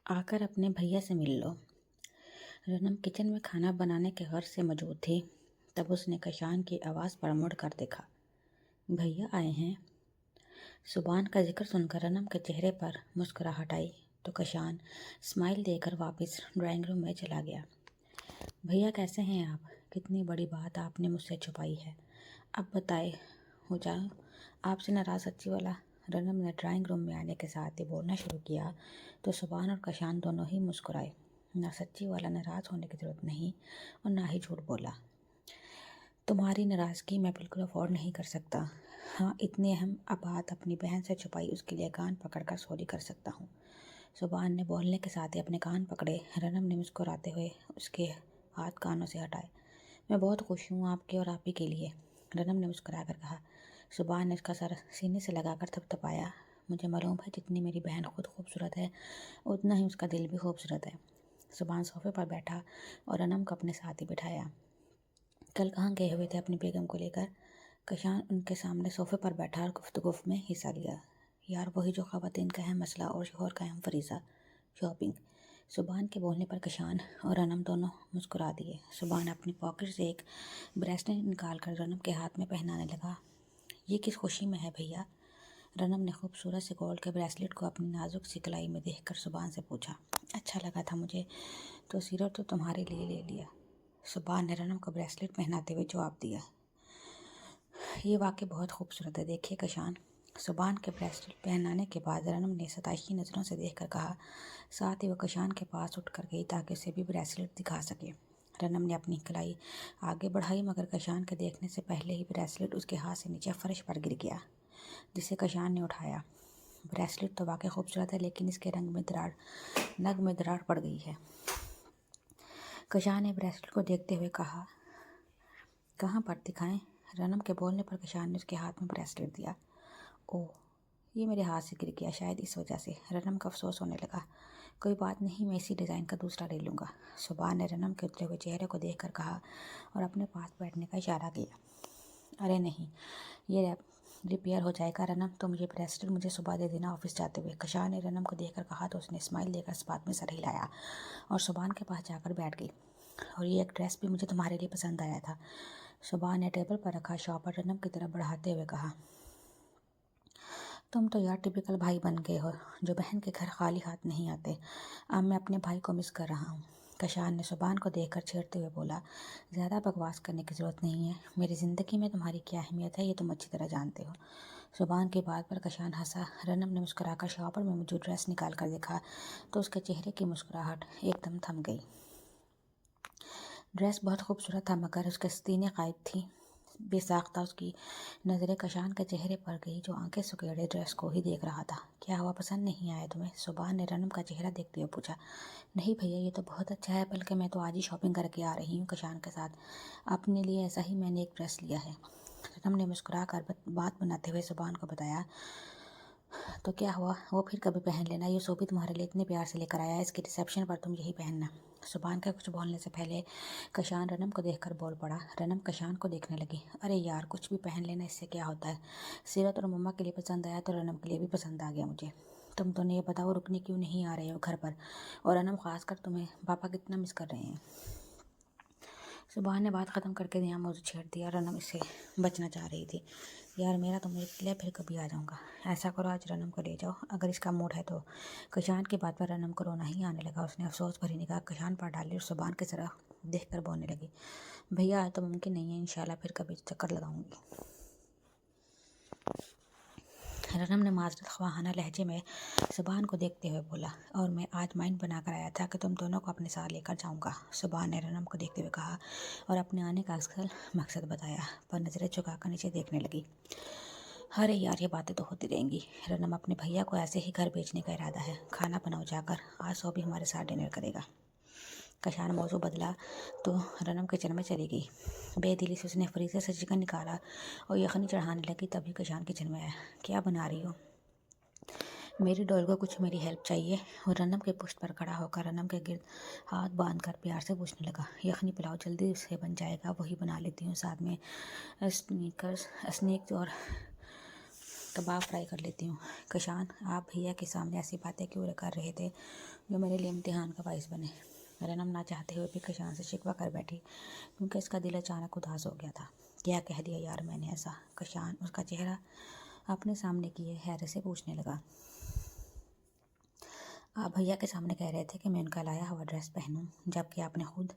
आकर अपने भैया से मिल लो। रनम किचन में खाना बनाने के गर्ज से मौजूद थी। तब उसने कशान की आवाज़ पर मुड़ कर देखा। भैया आए हैं। सुबान का जिक्र सुनकर रनम के चेहरे पर मुस्कुराहट आई तो कशान स्माइल देकर वापस ड्राइंग रूम में चला गया। भैया कैसे हैं आप? कितनी बड़ी बात आपने मुझसे छुपाई है। अब बताए हो जाओ, आपसे नाराज़ सच्ची वाला। रनम ने ड्राइंग रूम में आने के साथ ही बोलना शुरू किया तो सुबान और कशान दोनों ही मुस्कुराए। ना सच्ची वाला नाराज़ होने की ज़रूरत नहीं और ना ही झूठ बोला। तुम्हारी नाराज़गी मैं बिल्कुल अफोर्ड नहीं कर सकता। हाँ, इतनी अहम बात अपनी बहन से छुपाई, उसके लिए कान पकड़कर सॉरी कर सकता हूँ। सुबान ने बोलने के साथ ही अपने कान पकड़े। रनम ने मुस्कुराते हुए उसके हाथ कानों से हटाए। मैं बहुत खुश हूँ आपके और आप ही के लिए, रनम ने मुस्कुराकर कहा। सुबान ने उसका सर सीने से लगाकर थपथपाया। मुझे मालूम है जितनी मेरी बहन खुद खूबसूरत है उतना ही उसका दिल भी खूबसूरत है। सुबान सोफे पर बैठा और रनम को अपने साथ ही बिठाया। कल कहाँ गए हुए थे अपनी बेगम को लेकर? कशान उनके सामने सोफे पर बैठा और गुफ्तगू में हिस्सा लिया। यार वही जो ख़वातीन का अहम मसला और शोहर का अहम फरीज़ा, शॉपिंग। सुबान के बोलने पर कशान और रनम दोनों मुस्कुरा दिए। सुबान अपनी पॉकेट से एक ब्रेसलेट निकाल कर रनम के हाथ में पहनाने लगा। ये किस खुशी में है भैया? रनम ने खूबसूरत से गोल्ड के ब्रेसलेट को अपनी नाजुक सी कलाई में देखकर सुबान से पूछा। अच्छा लगा था मुझे तो सीरत तो तुम्हारे लिए ले लिया। सुबान ने रनम को ब्रेसलेट पहनाते हुए जवाब दिया। ये वाकई बहुत खूबसूरत है, देखिए कशान। सुबान के ब्रेसलेट पहनाने के बाद रनम ने सताइशी नज़रों से देखकर कहा। साथ ही वह कशान के पास उठकर गई ताकि उसे भी ब्रेसलेट दिखा सके। रनम ने अपनी कलाई आगे बढ़ाई मगर कशान के देखने से पहले ही ब्रेसलेट उसके हाथ से नीचे फर्श पर गिर गया, जिसे कशान ने उठाया। ब्रेसलेट तो वाकई खूबसूरत है लेकिन इसके नग में दरार पड़ गई है। कशान ने ब्रेसलेट को देखते हुए कहा। कहाँ पर दिखाएं? रनम के बोलने पर कशान ने उसके हाथ में ब्रेसलेट दिया। ओह, ये मेरे हाथ से गिर गया, शायद इस वजह से। रनम का अफसोस होने लगा। कोई बात नहीं, मैं इसी डिज़ाइन का दूसरा ले लूँगा, सुबान ने रनम के उतरे हुए चेहरे को देखकर कहा और अपने पास बैठने का इशारा किया। अरे नहीं, ये रिपेयर हो जाएगा रनम, तो मुझे ब्रेसलेट मुझे सुबह दे देना ऑफिस जाते हुए, कशान ने रनम को देखकर कहा तो उसने स्माइल देकर इस बात में सर हिलाया और सुबान के पास जाकर बैठ गई। और ये एक ड्रेस भी मुझे तुम्हारे लिए पसंद आया था, सुबान ने टेबल पर रखा शॉपर रनम की तरफ बढ़ाते हुए कहा। तुम तो यार टिपिकल भाई बन गए हो जो बहन के घर खाली हाथ नहीं आते। अब मैं अपने भाई को मिस कर रहा हूँ, कशान ने सुबान को देखकर छेड़ते हुए बोला। ज़्यादा बकवास करने की ज़रूरत नहीं है, मेरी ज़िंदगी में तुम्हारी क्या अहमियत है ये तुम अच्छी तरह जानते हो। सुबान की बात पर कशान हंसा। रनम ने मुस्कुराकर शॉपर में मौजूद ड्रेस निकाल कर देखा तो उसके चेहरे की मुस्कुराहट एकदम थम गई। ड्रेस बहुत खूबसूरत था मगर उसके आस्तीनें गायब थी। बेसाख्ता उसकी नज़रें कशान के चेहरे पर गई जो आंखें सुकेड़े ड्रेस को ही देख रहा था। क्या हुआ, पसंद नहीं आया तुम्हें? सुबान ने रनम का चेहरा देखते हुए पूछा। नहीं भैया, ये तो बहुत अच्छा है, बल्कि मैं तो आज ही शॉपिंग करके आ रही हूँ कशान के साथ। अपने लिए ऐसा ही मैंने एक ड्रेस लिया है, रनम ने मुस्कुरा कर बात बनाते हुए सुबान को बताया। तो क्या हुआ, वो फिर कभी पहन लेना, ये सोबी तुम्हारे लिए इतने प्यार से लेकर आया है, इसके रिसेप्शन पर तुम यही पहनना। सुबान का कुछ बोलने से पहले कशान रनम को देखकर बोल पड़ा। रनम कशान को देखने लगी। अरे यार, कुछ भी पहन लेना, इससे क्या होता है? सीरत और मम्मा के लिए पसंद आया तो रनम के लिए भी पसंद आ गया मुझे। तुम दोनों ये बताओ रुकने क्यों नहीं आ रहे हो घर पर? और रनम, खासकर तुम्हें पापा कितना मिस कर रहे हैं? सुबह ने बात ख़त्म करके नया मौजूद छेड़ दिया। रनम इससे बचना चाह रही थी। यार मेरा तो मुझे ले, फिर कभी आ जाऊँगा। ऐसा करो आज रनम को ले जाओ अगर इसका मूड है तो। कशान की बात पर रनम को रोना ही आने लगा। उसने अफसोस भरी निगाह कशान पर डाली और सुबान की तरह देख कर बोलने लगी। भैया आज तो मुमकिन नहीं है, इंशाल्लाह फिर कभी चक्कर लगाऊंगी। रनम ने माजरत ख्वाहाना लहजे में सुबान को देखते हुए बोला। और मैं आज माइंड बनाकर आया था कि तुम दोनों को अपने साथ लेकर जाऊंगा, सुबान ने रनम को देखते हुए कहा और अपने आने का असल मकसद बताया, पर नज़रें झुकाकर नीचे देखने लगी। अरे यार, ये बातें तो होती रहेंगी। रनम, अपने भैया को ऐसे ही घर भेजने का इरादा है, खाना बनाओ जाकर, आज सो भी हमारे साथ डिनर करेगा। कशान मौजू बदला तो रनम किचन में चली गई। बेदिली से उसने फ्रीजर से चिकन निकाला और यखनी चढ़ाने लगी। तभी कशान किचन में आया। क्या बना रही हो? मेरी डॉल को कुछ मेरी हेल्प चाहिए। और रनम के पुष्ट पर खड़ा होकर रनम के गिर्द हाथ बांधकर प्यार से पूछने लगा। यखनी पुलाव जल्दी से बन जाएगा, वही बना लेती हूँ, साथ में स्नीक और कबाब फ्राई कर लेती हूँ। कशान, आप भैया के सामने ऐसी बातें क्यों कर रहे थे जो मेरे लिए इम्तिहान का बाइस बने। रनम ना चाहते हुए भी कशान से शिकवा कर बैठी, क्योंकि इसका दिल अचानक उदास हो गया था। क्या कह दिया यार मैंने ऐसा? कशान उसका चेहरा अपने सामने किए हैरत से पूछने लगा। आप भैया के सामने कह रहे थे कि मैं उनका लाया हुआ ड्रेस पहनूं, जबकि आपने खुद।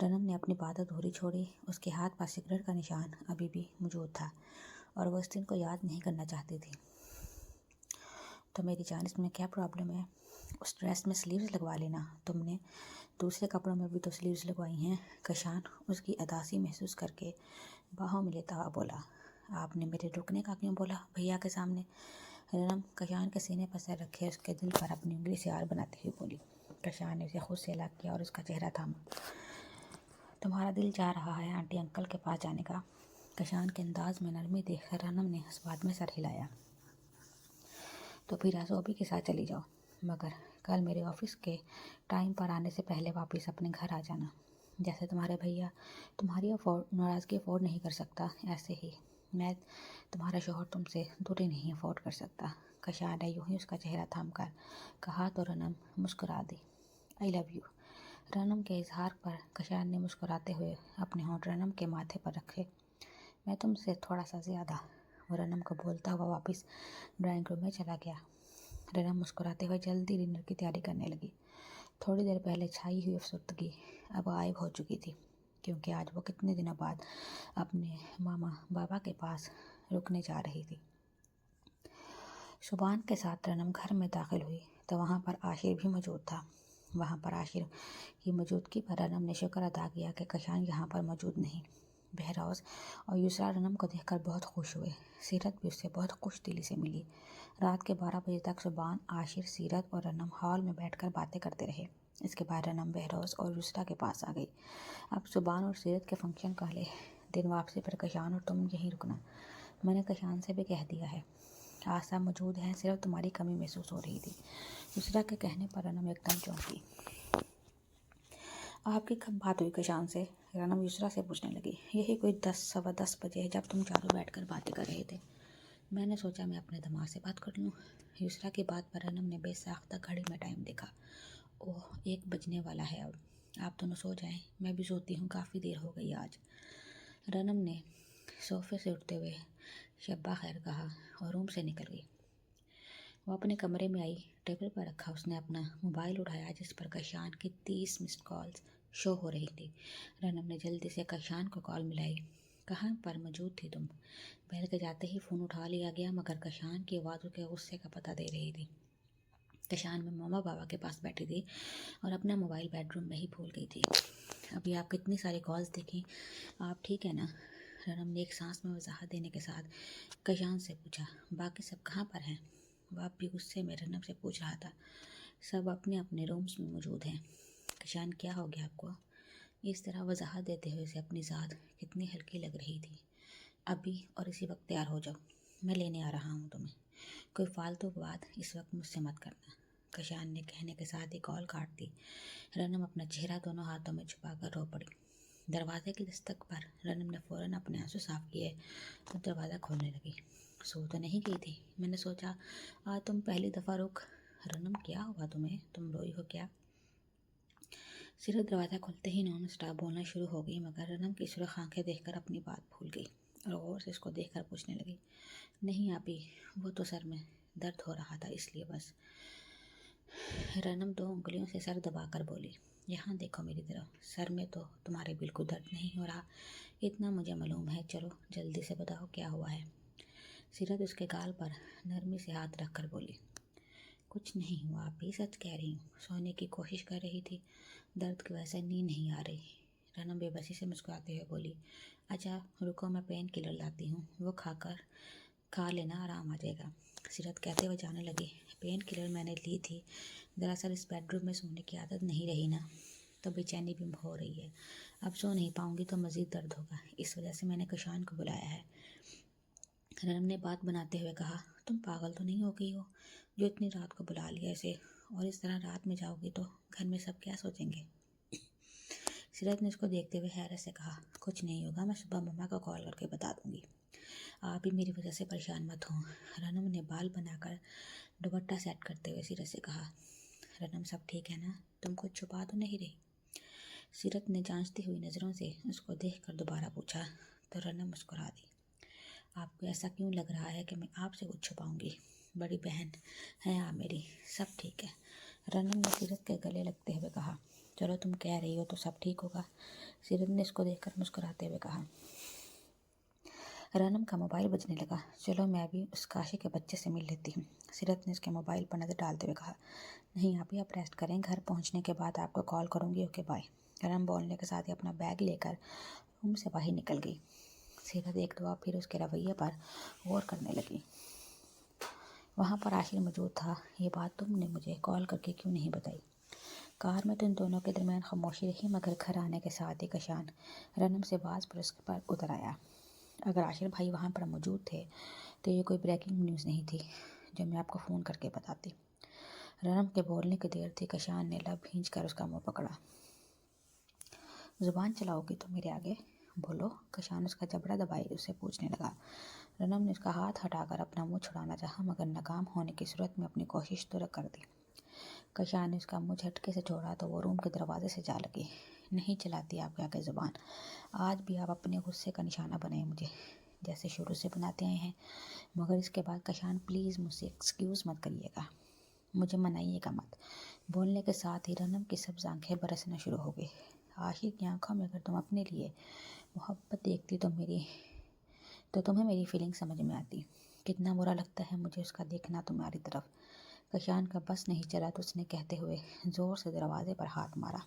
रनम ने अपनी बात अधूरी छोड़ी। उसके हाथ पर सिगरेट का निशान अभी भी मौजूद था और वो इस दिन को याद नहीं करना चाहती थी। तो मेरी जान, इसमें क्या प्रॉब्लम है? उस ड्रेस में स्लीव्स लगवा लेना। तुमने दूसरे कपड़ों में भी तो स्लीव्स लगवाई हैं। कशान उसकी उदासी महसूस करके बाहों में लेता हुआ बोला। आपने मेरे रुकने का क्यों बोला भैया के सामने? रनम कशान के सीने पर सर रखे उसके दिल पर अपनी उंगली से आर बनाती हुई बोली। कशान ने उसे खुद से अलग किया और उसका चेहरा थामा। तुम्हारा दिल चाह रहा है आंटी अंकल के पास जाने का? कशान के अंदाज में नरमी देखकर रनम ने इस बात में सर हिलाया। तो फिर आज अभी के साथ चली जाओ, मगर कल मेरे ऑफिस के टाइम पर आने से पहले वापस अपने घर आ जाना। जैसे तुम्हारे भैया तुम्हारी नाराज़गी अफोर्ड नहीं कर सकता, ऐसे ही मैं तुम्हारा शौहर तुमसे दूरी नहीं अफोर्ड कर सकता। कशान ने यूं ही उसका चेहरा थाम कर कहा तो रनम मुस्कुरा दी। I love you. रनम के इजहार पर कशान ने मुस्कुराते हुए अपने होंठ रनम के माथे पर रखे। मैं तुमसे थोड़ा सा ज़्यादा। वो रनम को बोलता हुआ वापस ड्राइंग रूम में चला गया। रनम मुस्कुराते हुए जल्दी डिनर की तैयारी करने लगी। थोड़ी देर पहले छाई हुई अफसरदगी अब गायब हो चुकी थी, क्योंकि आज वो कितने दिनों बाद अपने मामा बाबा के पास रुकने जा रही थी। सुबान के साथ रनम घर में दाखिल हुई तो वहाँ पर आशिर भी मौजूद था। वहाँ पर आशिर की मौजूदगी पर रनम ने शुक्र अदा किया कि कशान यहाँ पर मौजूद नहीं। बहरोज़ और यूसरा रनम को देखकर बहुत खुश हुए। सीरत भी उससे बहुत खुश दिली से मिली। रात के 12 बजे तक सुबान, आशिर, सीरत और रनम हॉल में बैठकर बातें करते रहे। इसके बाद रनम बहरोज़ और यूसरा के पास आ गई। अब सुबान और सीरत के फंक्शन का अगले दिन वापसी पर कशान और तुम यहीं रुकना। मैंने कशान से भी कह दिया है। आज सब मौजूद हैं, सिर्फ तुम्हारी कमी महसूस हो रही थी। दूसरा के कहने पर रनम एकदम चौंकी। आपकी कब बात हुई कशान से? रनम यूसरा से पूछने लगी। यही कोई 10 सवा 10 बजे, जब तुम चारों बैठकर बातें कर रहे थे। मैंने सोचा मैं अपने दिमाग से बात कर लूँ। यूसरा की बात पर रनम ने बेसाख्ता घड़ी में टाइम देखा। ओह, 1 बजने वाला है अब। आप दोनों सो जाएं, मैं भी सोती हूँ, काफ़ी देर हो गई आज। रनम ने सोफे से उठते हुए शब्बा खैर कहा और रूम से निकल गई। वो अपने कमरे में आई। टेबल पर रखा उसने अपना मोबाइल उठाया, जिस पर कशान की 30 मिस्ड कॉल्स शो हो रही थी। रनम ने जल्दी से कशान को कॉल मिलाई। कहाँ पर मौजूद थी तुम? बैल के जाते ही फ़ोन उठा लिया गया, मगर कशान की आवाज़ के गुस्से का पता दे रही थी। कशान में मामा बाबा के पास बैठी थी और अपना मोबाइल बेडरूम में ही भूल गई थी। अभी आप कितनी सारी कॉल्स देखी, आप ठीक है ना? रनम ने एक सांस में वजाहत देने के साथ कशान से पूछा। बाकी सब कहाँ पर हैं? बाप भी गुस्से में रनम से पूछ रहा था। सब अपने अपने रूम्स में मौजूद हैं। कशान, क्या हो गया आपको? इस तरह वजाहत देते हुए से अपनी ज़ात कितनी हल्की लग रही थी। अभी और इसी वक्त तैयार हो जाओ, मैं लेने आ रहा हूँ तुम्हें। कोई फालतू बात इस वक्त मुझसे मत करना। कशान ने कहने के साथ ही कॉल काट दी। रनम अपना चेहरा दोनों हाथों में छुपाकर रो पड़ी। दरवाजे की दस्तक पर रनम ने फ़ौरन अपने आंसू साफ किए और दरवाज़ा खोलने लगी। सो तो नहीं गई थी? मैंने सोचा आज तुम पहली दफ़ा रुक। रनम, क्या हुआ तुम्हें? तुम रोई हो क्या? सिर्फ दरवाज़ा खुलते ही नॉन स्टॉप बोलना शुरू हो गई, मगर रनम की सुर्ख आंखें देखकर अपनी बात भूल गई और गौर से इसको देखकर पूछने लगी। नहीं आपी, वो तो सर में दर्द हो रहा था, इसलिए बस। रनम 2 उंगलियों से सर दबाकर बोली। यहाँ देखो मेरी तरफ, सर में तो तुम्हारे बिल्कुल दर्द नहीं हो रहा, इतना मुझे मालूम है। चलो जल्दी से बताओ क्या हुआ है। सीरत उसके गाल पर नरमी से हाथ रखकर बोली। कुछ नहीं हुआ आप भी, सच कह रही हूँ। सोने की कोशिश कर रही थी, दर्द की वजह से नींद नहीं आ रही। रनम बेबसी से मुस्कुराते हुए बोली। अच्छा रुको, मैं पेन किलर लाती हूँ, वो खा लेना, आराम आ जाएगा। सीरत कहते हुए जाने लगी। पेन किलर मैंने ली थी, दरअसल इस बेडरूम में सोने की आदत नहीं रही ना, तो बेचैनी भी हो रही है। अब सो नहीं पाऊँगी तो मज़ीद दर्द होगा, इस वजह से मैंने कशान को बुलाया है। रनम ने बात बनाते हुए कहा। तुम पागल तो नहीं हो गई हो जो इतनी रात को बुला लिया इसे, और इस तरह रात में जाओगी तो घर में सब क्या सोचेंगे? सीरत ने उसको देखते हुए हैरत से कहा। कुछ नहीं होगा, मैं सुबह मम्मा को कॉल करके बता दूंगी। आप भी मेरी वजह से परेशान मत हो। रनम ने बाल बनाकर दुपट्टा सेट करते हुए सीरत से कहा। रनम, सब ठीक है ना? तुम कुछ छुपा तो नहीं रही? सीरत ने जांचती हुई नज़रों से उसको देखकर दोबारा पूछा तो रनम मुस्कुरा दी। आपको ऐसा क्यों लग रहा है कि मैं आपसे कुछ छुपाऊंगी? बड़ी बहन हैं आप मेरी, सब ठीक है। रनम ने सीरत के गले लगते हुए कहा। चलो, तुम कह रही हो तो सब ठीक होगा। सीरत ने इसको देखकर मुस्कुराते हुए कहा। रनम का मोबाइल बजने लगा। चलो, मैं अभी उस काशी के बच्चे से मिल लेती हूँ। सीरत ने उसके मोबाइल पर नज़र डालते हुए कहा। नहीं आप रेस्ट करें, घर पहुँचने के बाद आपको कॉल करूँगी। Okay bye. रनम बोलने के साथ ही अपना बैग लेकर रूम से बाहर निकल गई। सीरत एक दो फिर उसके रवैये पर गौर करने लगी। वहाँ पर आशिर मौजूद था। ये बात तुमने मुझे कॉल करके क्यों नहीं बताई? कार में तो इन दोनों के दरमियान खामोशी रही, मगर घर आने के साथ ही कशान रनम से बाज पर उसके पर उतर आया। अगर आशिर भाई वहाँ पर मौजूद थे तो ये कोई ब्रेकिंग न्यूज़ नहीं थी जो मैं आपको फ़ोन करके बताती। रनम के बोलने की देर थी। कशान ने लब खींच कर उसका मुँह पकड़ा। ज़ुबान चलाओगी तो मेरे आगे बोलो। कशान उसका जबड़ा दबाए उससे पूछने लगा। रनम ने उसका हाथ हटाकर अपना मुंह छुड़ाना चाहा, मगर नाकाम होने की सूरत में अपनी कोशिश तो कर दी। कशान ने उसका मुंह झटके से छोड़ा तो वो रूम के दरवाजे से जा लगी। नहीं चलाती आपके आगे ज़ुबान। आज भी आप अपने गुस्से का निशाना बनाए मुझे, जैसे शुरू से बनाते आए हैं। मगर इसके बाद कशान प्लीज़ मुझसे एक्सक्यूज़ मत करिएगा, मुझे मनाइएगा मत। बोलने के साथ ही रनम की सब्ज़ आंखें बरसना शुरू हो गई। आशिर की आंखों में अगर तुम अपने लिए मोहब्बत देखती तो तुम्हें मेरी फीलिंग समझ में आती। कितना बुरा लगता है मुझे उसका देखना तुम्हारी तरफ। कशान का बस नहीं चला तो उसने कहते हुए ज़ोर से दरवाजे पर हाथ मारा।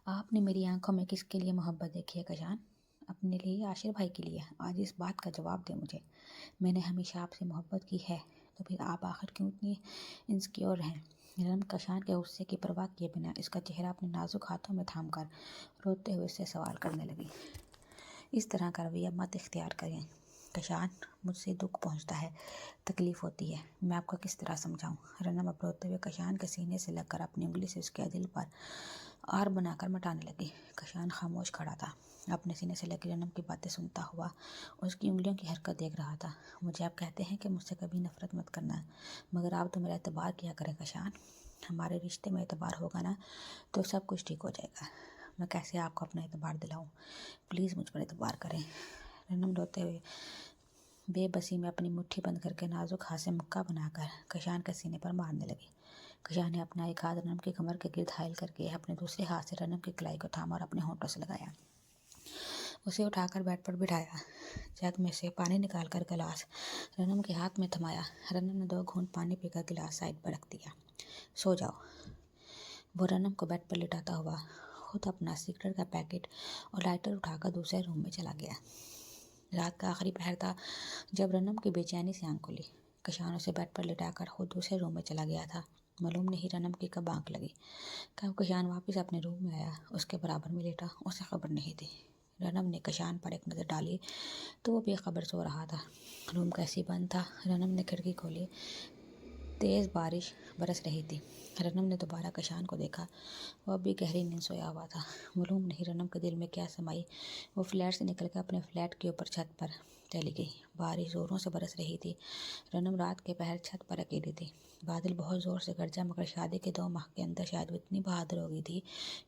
आपने मेरी आंखों में किसके लिए मोहब्बत देखी है कशान? अपने लिए या आशिर भाई के लिए? आज इस बात का जवाब दे मुझे। मैंने हमेशा आपसे मोहब्बत की है, तो फिर आप आखिर क्यों इतनी इनसिक्योर हैं? रनम कशान के गुस्से की परवाह किए बिना इसका चेहरा अपने नाजुक हाथों में थामकर रोते हुए इससे सवाल करने लगी। इस तरह का रवैया मत इख्तियार करें कशान, मुझसे दुख पहुंचता है, तकलीफ़ होती है, मैं आपको किस तरह समझाऊं? रनम अब रोते हुए कशान के सीने से लगकर अपनी उंगली से उसके दिल पर आर बनाकर मटाने लगी। कशान खामोश खड़ा था, अपने सीने से लगी रनम की बातें सुनता हुआ उसकी उंगलियों की हरकत देख रहा था। मुझे आप कहते हैं कि मुझसे कभी नफरत मत करना, मगर आप तो मेरा एतबार किया करें कशान। हमारे रिश्ते में एतबार होगा ना तो सब कुछ ठीक हो जाएगा। मैं कैसे आपको अपना एतबार दिलाऊं? प्लीज़ मुझ पर एतबार करें। रनम रोते हुए बेबसी में अपनी मुट्ठी बंद करके नाजुक हाथ से मुक्का बनाकर कशान के सीने पर मारने लगी। कशान ने अपना एक हाथ रनम की कमर के गिर्द हायल करके अपने दूसरे हाथ से रनम की कलाई को थामा और अपने होंठों से लगाया। उसे उठाकर बेड पर बिठाया। जग में से पानी निकालकर गिलास रनम के हाथ में थमाया। रनम ने 2 घूंट पानी पीकर गिलास साइड पर रख दिया। सो जाओ। वो रनम को बेड पर लिटाता हुआ खुद अपना सिगरेट का पैकेट और लाइटर उठाकर दूसरे रूम में चला गया। रात का आखिरी पहर था जब रनम की बेचैनी से आंख खुली। कशान उसे बेड पर लिटाकर खुद दूसरे रूम में चला गया था। मालूम नहीं रनम की कब आंख लगी, कब कशान वापस अपने रूम में आया, उसके बराबर में लेटा, उसे खबर नहीं थी। रनम ने कशान पर एक नज़र डाली तो वो बेखबर सो रहा था। रूम कैसे बंद था। रनम ने खिड़की खोली, तेज़ बारिश बरस रही थी। रनम ने दोबारा कशान को देखा, वो अब भी गहरी नींद सोया हुआ था। मालूम नहीं रनम के दिल में क्या समाई, वो फ्लैट से निकलकर अपने फ्लैट के ऊपर छत पर चली गई। बारिश ज़ोरों से बरस रही थी। रनम रात के पहर छत पर अकेली थी। बादल बहुत ज़ोर से गरजा, मगर शादी के 2 माह के अंदर शायद वो इतनी बहादुर हो गई थी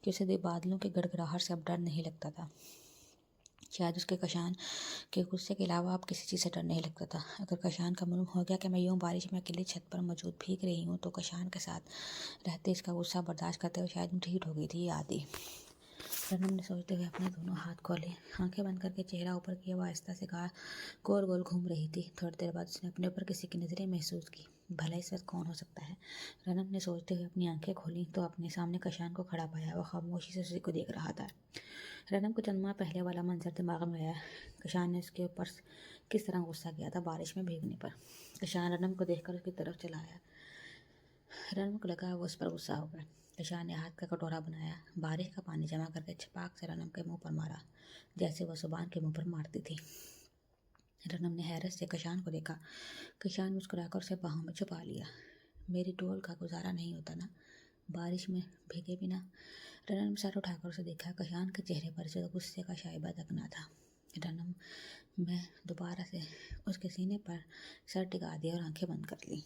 कि उसे बादलों के गड़गड़ाहट से अब डर नहीं लगता था। शायद उसके कशान के गुस्से के अलावा अब किसी चीज़ से डर नहीं लगता था। अगर कशान का मालूम हो गया कि मैं यूँ बारिश में अकेली छत पर मौजूद भीग रही हूँ तो कशान के साथ रहते इसका गुस्सा बर्दाश्त करते हुए शायद ढीठ हो गई थी आदि। रनम ने सोचते हुए अपने दोनों हाथ खोले, आंखें बंद करके चेहरा ऊपर किया। वो आहिस्ता से गोल गोल घूम रही थी। थोड़ी देर बाद उसने अपने ऊपर किसी की नज़रें महसूस की। भला इस वक्त कौन हो सकता है? रनम ने सोचते हुए अपनी आंखें खोली तो अपने सामने कशान को खड़ा पाया। वो खामोशी से उसी को देख रहा था। रनम को चंद माह पहले वाला मंजर दिमाग में आया। कशान ने उसके ऊपर किस तरह गुस्सा किया था बारिश में भीगने पर। कशान रनम को देखकर उसकी तरफ चला आया। रनम को लगा वो उस पर गुस्सा होगा। कशान ने हाथ का कटोरा बनाया, बारिश का पानी जमा करके छपाक से रनम के मुंह पर मारा, जैसे वह सुबान के मुंह पर मारती थी। रनम ने हैरत से कशान को देखा। कशान मुस्कुराकर उसे बाहों में छुपा लिया। मेरी डोल का गुजारा नहीं होता ना बारिश में भीगे बिना। रनम सर उठाकर उसे देखा। कशान के चेहरे पर जो गुस्से का शाइबा तक ना था। रनम मैं दोबारा से उसके सीने पर सर टिका दिया और आंखें बंद कर ली।